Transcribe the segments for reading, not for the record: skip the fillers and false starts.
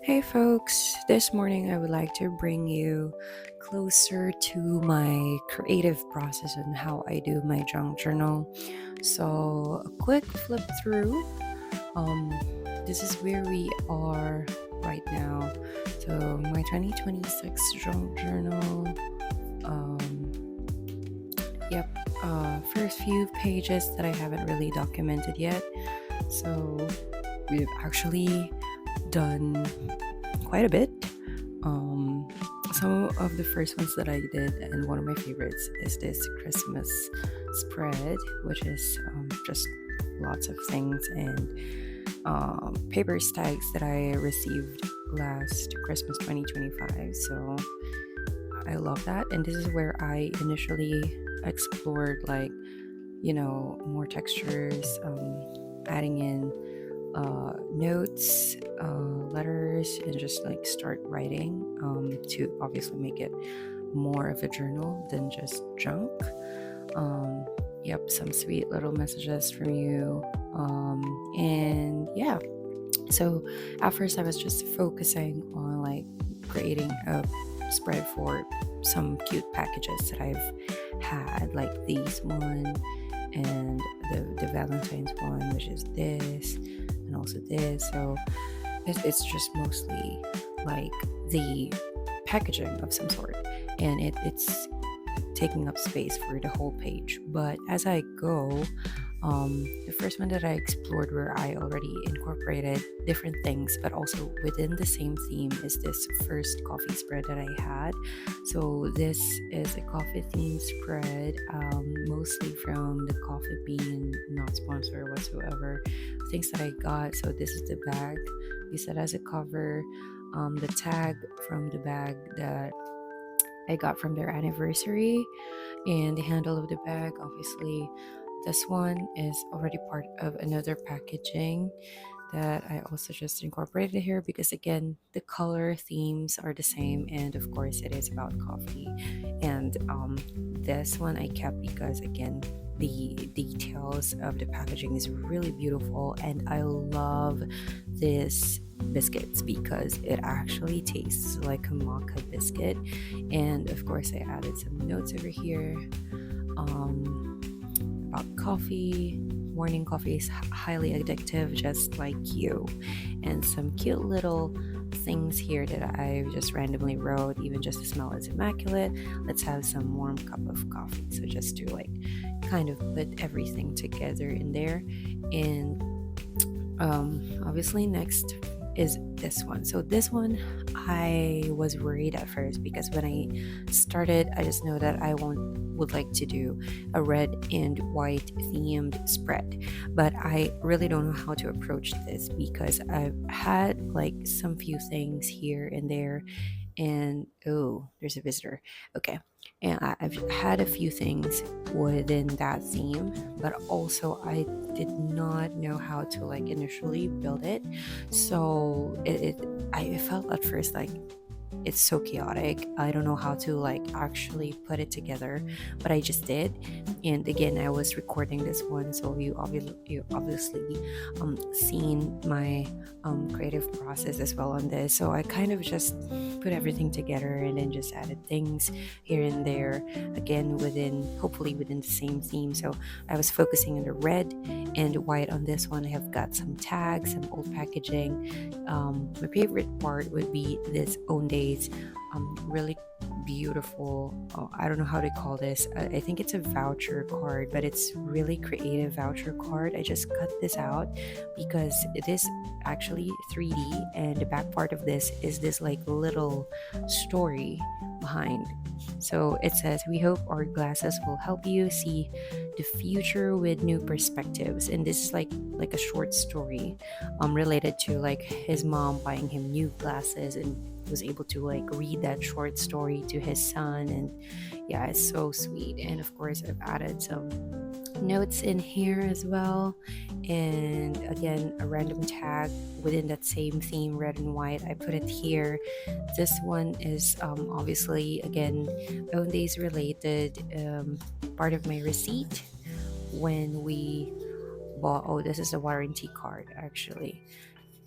Hey folks, this morning I would like to bring you closer to my creative process and how I do my junk journal. So, a quick flip through. Um, this is where we are right now. So, my 2026 junk journal. Um, yep, first few pages that I haven't really documented yet. So, we've actually done quite a bit. Um, some of the first ones that I did, and one of my favorites, is this Christmas spread, which is just lots of things and paper tags that I received last Christmas 2025. So I love that. And this is where I initially explored, like, more textures, adding in notes, letters, and just like start writing to obviously make it more of a journal than just junk. Um, yep, some sweet little messages from you. And yeah, so at first I was just focusing on like creating a spread for some cute packages that I've had, like these one and the Valentine's one, which is this, and also this. So it's just mostly like the packaging of some sort, and it's taking up space for the whole page. But as I go, the first one that I explored where I already incorporated different things, but also within the same theme, is this first coffee spread that I had. So this is a coffee themed spread, mostly from the Coffee Bean, not sponsored whatsoever. Things that I got. So this is the bag. Use that as a cover. The tag from the bag that I got from their anniversary, and the handle of the bag. Obviously, this one is already part of another packaging that I also just incorporated here because, again, the color themes are the same, and of course it is about coffee. And this one I kept because, again, the details of the packaging is really beautiful, and I love this biscuits because it actually tastes like a maca biscuit. And of course I added some notes over here, um, about coffee. Morning coffee is highly addictive, just like you. And some cute little things here that I just randomly wrote. Even just the smell is immaculate. Let's have some warm cup of coffee. So just to like kind of put everything together in there. And obviously next is this one. So this one I was worried at first because when I started, I just know that I would like to do a red and white themed spread, but I really don't know how to approach this because I've had like some few things here and there. And oh, there's a visitor. Okay. And I've had a few things within that theme, but also I did not know how to like initially build it. So I felt at first like it's so chaotic. I don't know how to like actually put it together, but I just did. And again, I was recording this one, so you obviously seen my creative process as well on this. So I kind of just put everything together and then just added things here and there, again within, hopefully within the same theme. So I was focusing on the red and white on this one. I have got some tags, some old packaging. My favorite part would be this own days, really beautiful. I don't know how to call this. I think it's a voucher card, but it's really creative voucher card. I just cut this out because it is actually 3D, and the back part of this is this like little story behind. So it says, "We hope our glasses will help you see the future with new perspectives." And this is like a short story related to like his mom buying him new glasses, and was able to like read that short story to his son. And yeah, it's so sweet. And of course I've added some notes in here as well, and again a random tag within that same theme, red and white. I put it here. This one is obviously again own days related, part of my receipt when we bought. Oh, this is a warranty card actually.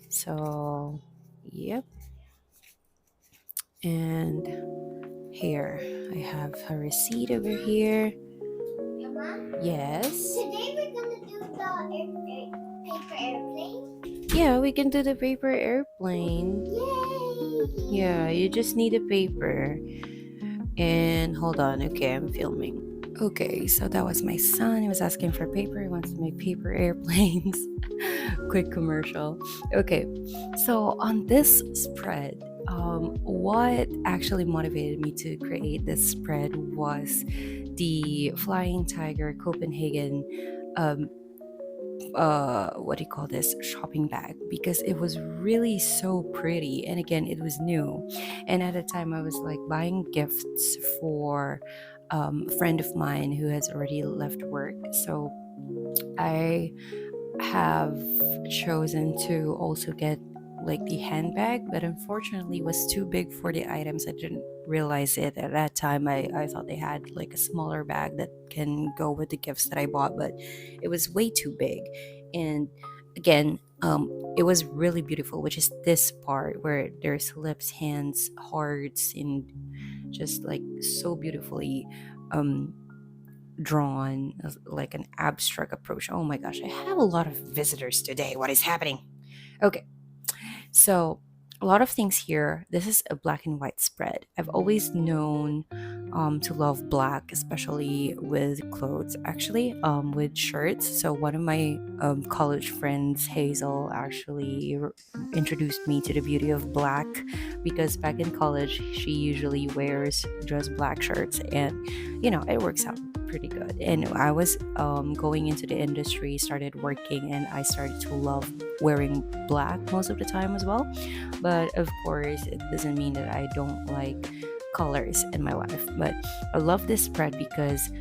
So Yep. And here, I have a receipt over here. Mama, Yes. today we're gonna do the paper airplane. Yeah, we can do the paper airplane. Yay! Yeah, you just need a paper. And hold on, okay, I'm filming. Okay, so that was my son. He was asking for paper. He wants to make paper airplanes. Quick commercial. Okay, so on this spread, what actually motivated me to create this spread was the Flying Tiger Copenhagen um, what do you call this, shopping bag, because it was really so pretty, and again it was new. And at the time I was like buying gifts for a friend of mine who has already left work, so I have chosen to also get like the handbag, but unfortunately it was too big for the items. I didn't realize it at that time. I thought they had like a smaller bag that can go with the gifts that I bought, but it was way too big. And again, it was really beautiful, which is this part where there's lips, hands, hearts, and just like so beautifully um drawn as like an abstract approach. Oh my gosh, I have a lot of visitors today. What is happening? Okay, so a lot of things here. This is a black and white spread. I've always known to love black, especially with clothes, actually, with shirts. So one of my college friends, Hazel, actually introduced me to the beauty of black, because back in college, she usually wears just black shirts, and it works out pretty good. And I was going into the industry, started working, and I started to love wearing black most of the time as well. But of course, it doesn't mean that I don't like colors in my life. But I love this spread because,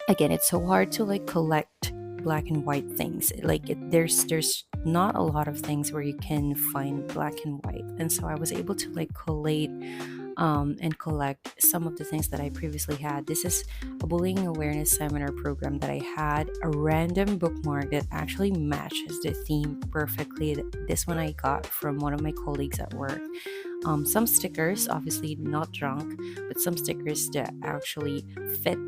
again, it's so hard to like collect black and white things. Like there's not a lot of things where you can find black and white, and so I was able to like collate and collect some of the things that I previously had. This is a bullying awareness seminar program that I had, a random bookmark that actually matches the theme perfectly. This one I got from one of my colleagues at work. Some stickers, obviously not drunk, but some stickers that actually fit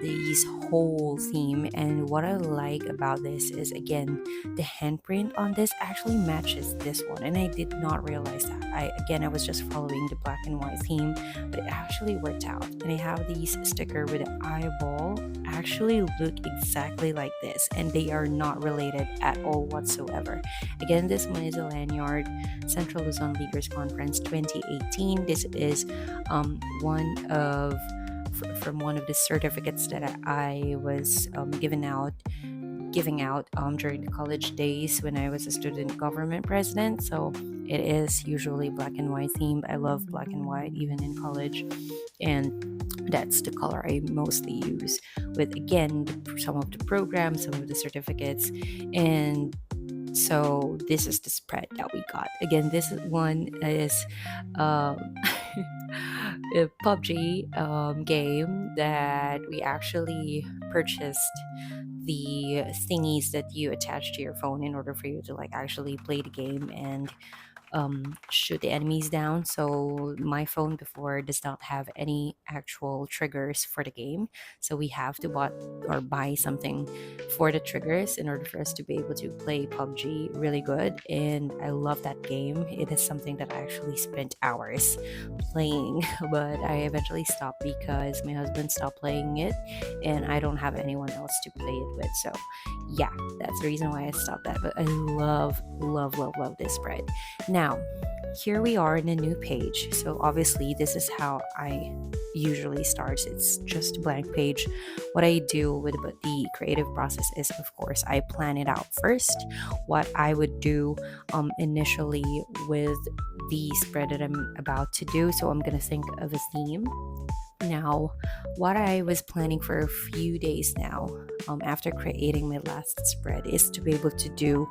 this whole theme. And what I like about this is, again, the handprint on this actually matches this one, and I did not realize that. I was just following the black and white theme, but it actually worked out. And I have these sticker with an eyeball actually look exactly like this, and they are not related at all whatsoever. Again, this one is a lanyard, Central Luzon Leaders Conference 2018. This is one of from one of the certificates that I was giving out during the college days when I was a student government president. So it is usually black and white themed. I love black and white even in college, and that's the color I mostly use with, again, some of the programs, some of the certificates. And so this is the spread that we got. Again, this one is um, a PUBG game that we actually purchased the thingies that you attach to your phone in order for you to like actually play the game and shoot the enemies down. So my phone before does not have any actual triggers for the game, so we have to buy something for the triggers in order for us to be able to play PUBG really good. And I love that game. It is something that I actually spent hours playing, but I eventually stopped because my husband stopped playing it, and I don't have anyone else to play it with. So yeah, that's the reason why I stopped that. But I love, love, love, love this spread. Now, here we are in a new page. So obviously, this is how I usually start. It's just a blank page. What I do with the creative process is, of course, I plan it out first. What I would do initially with the spread that I'm about to do. So I'm gonna think of a theme. Now, what I was planning for a few days now, after creating my last spread, is to be able to do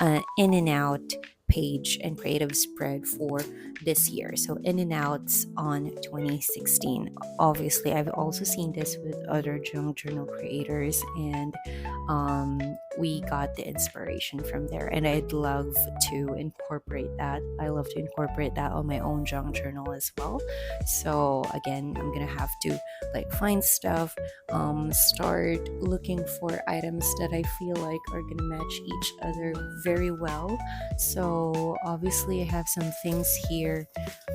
in and out page and creative spread for this year. So in and outs on 2016. Obviously, I've also seen this with other junk journal creators, and we got the inspiration from there, and I'd love to incorporate that. I love to incorporate that on my own junk journal as well. So again, I'm gonna have to like find stuff, start looking for items that I feel like are gonna match each other very well. So obviously I have some things here.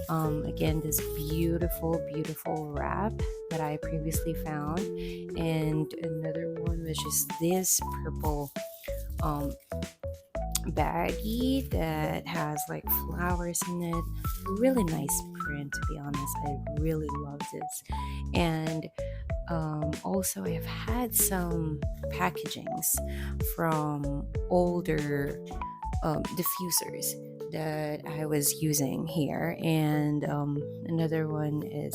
Again, this beautiful, beautiful wrap that I previously found, and another one which is this purple um, baggie that has like flowers in it. Really nice print, to be honest. I really love this. And also, I have had some packagings from older diffusers that I was using here. And another one is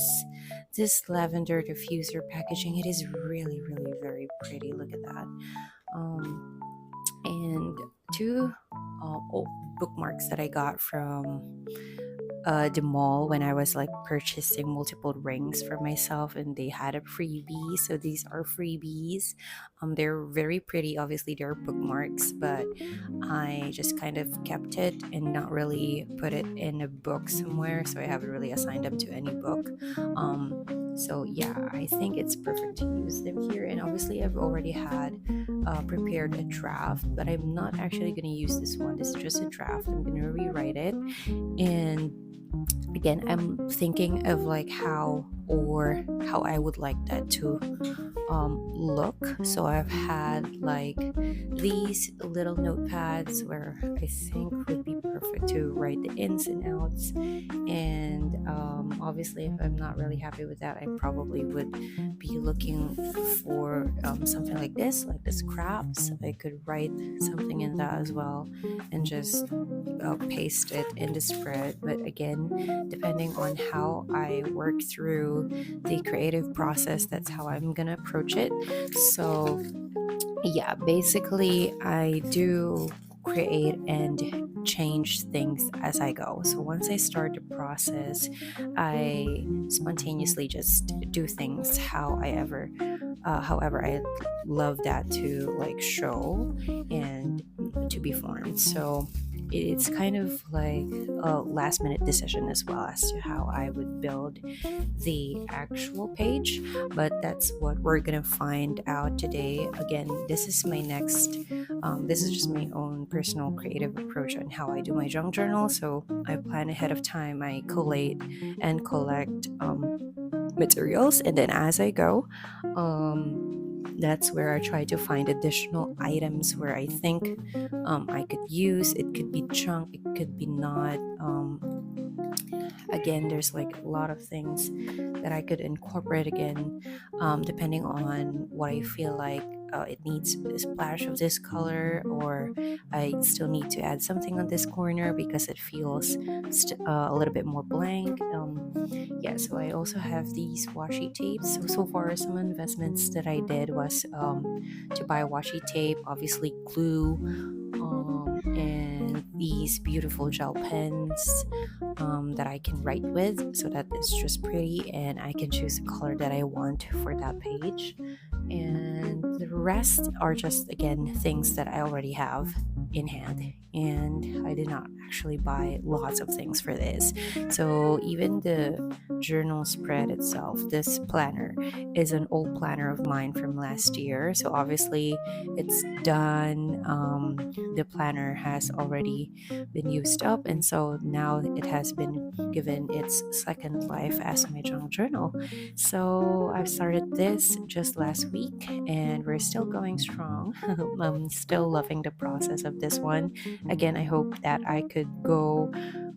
this lavender diffuser packaging. It is really, really very pretty. Look at that. Um, and two bookmarks that I got from the mall when I was like purchasing multiple rings for myself, and they had a freebie. So these are freebies. They're very pretty. Obviously, they're bookmarks, but I just kind of kept it and not really put it in a book somewhere. So I haven't really assigned them to any book. So yeah, I think it's perfect to use them here. And obviously, I've already had prepared a draft, but I'm not actually going to use this one. This is just a draft. I'm going to rewrite it. And again, I'm thinking of like how I would like that to look. So I've had like these little notepads where I think would be perfect to write the ins and outs. And obviously, if I'm not really happy with that, I probably would be looking for something like the scraps. I could write something in that as well and just paste it in the spread. But again, depending on how I work through the creative process, that's how I'm gonna approach it. So yeah, basically I do create and change things as I go. So once I start the process, I spontaneously just do things however I love that to like show and to be formed. So it's kind of like a last minute decision as well as to how I would build the actual page, but that's what we're gonna find out today. Again, this is just my own personal creative approach on how I do my junk journal. So I plan ahead of time, I collate and collect materials, and then as I go, that's where I try to find additional items where I think I could use. It could be junk, it could be not. Again, there's like a lot of things that I could incorporate again, depending on what I feel like. It needs a splash of this color, or I still need to add something on this corner because it feels a little bit more blank. Yeah, so I also have these washi tapes. So far, some investments that I did was to buy washi tape, obviously glue, and these beautiful gel pens that I can write with, so that it's just pretty and I can choose the color that I want for that page. And the rest are just again things that I already have in hand, and I did not actually buy lots of things for this. So even the journal spread itself, this planner is an old planner of mine from last year. So obviously it's done. The planner has already been used up, and so now it has been given its second life as my junk journal. So I've started this just last week, and we're still going strong. I'm still loving the process of this one. Again, I hope that I could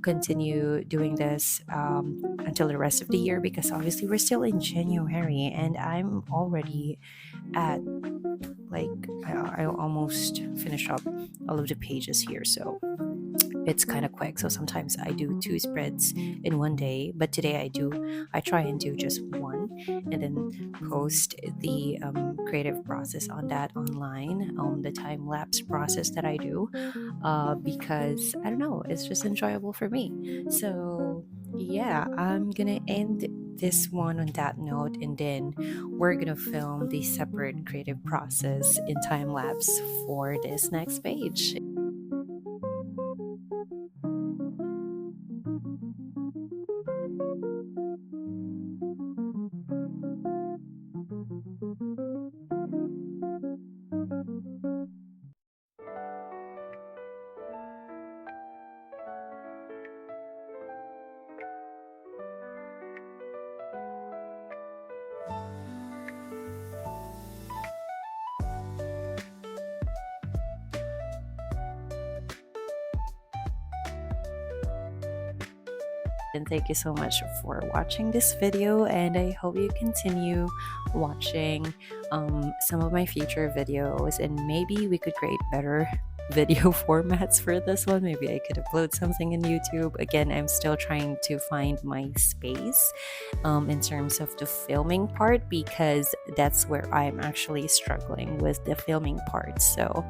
continue doing this until the rest of the year, because obviously we're still in January and I'm already at like I almost finished up all of the pages here. So it's kind of quick. So sometimes I do two spreads in one day, but today I try and do just one, and then post the creative process on that online, the time lapse process that I do, because I don't know, it's just enjoyable for me. So yeah, I'm gonna end this one on that note, and then we're gonna film the separate creative process in time lapse for this next page. And thank you so much for watching this video, and I hope you continue watching some of my future videos, and maybe we could create better video formats for this one. Maybe I could upload something in YouTube. Again, I'm still trying to find my space in terms of the filming part, because that's where I'm actually struggling with the filming part. So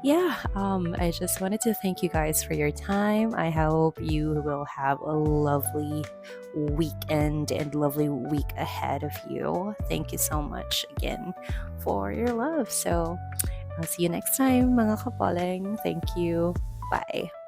yeah, I just wanted to thank you guys for your time. I hope you will have a lovely weekend and lovely week ahead of you. Thank you so much again for your love. So I'll see you next time, mga kapoleng. Thank you. Bye.